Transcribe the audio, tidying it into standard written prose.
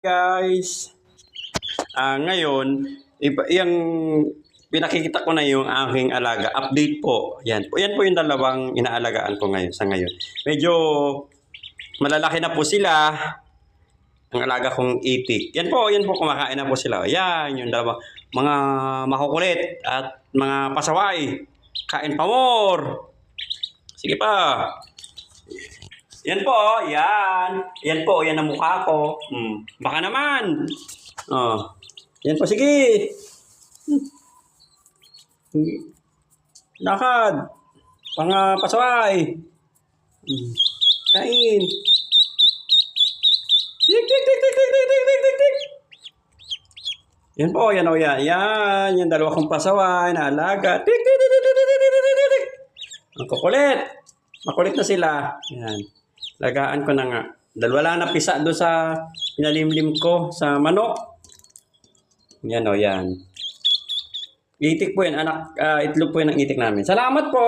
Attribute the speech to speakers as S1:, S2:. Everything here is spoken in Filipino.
S1: Guys, ngayon, yung pinakikita ko na yung aking alaga. Update po. Yan po yung dalawang inaalagaan ko ngayon sa ngayon. Medyo malalaki na po sila. Ang alaga kong itik. Yan po kumakain na po sila. Yan, yung dalawang mga makukulit at mga pasaway. Kain pa more. Sige pa. Yan po, yan. Yan po, yan ang mukha ko. Baka naman. Oh. Yan po, sige. Lakad. Mga pasaway. Kain. Tik, tik, tik, tik, tik, tik, tik, tik, tik, tik. Yan po, yan o yan. Yan, yung dalawa kong pasaway na alaga. Tik, tik, tik, tik, tik, tik, tik, tik, tik, tik. Ang kukulit. Makulit na sila. Yan. Lagaan ko na nga. Dalawa lang napisa doon sa pinalimlim ko sa manok. Yan o, yan. Itik po yan, anak. Itlog po yan ang itik namin. Salamat po!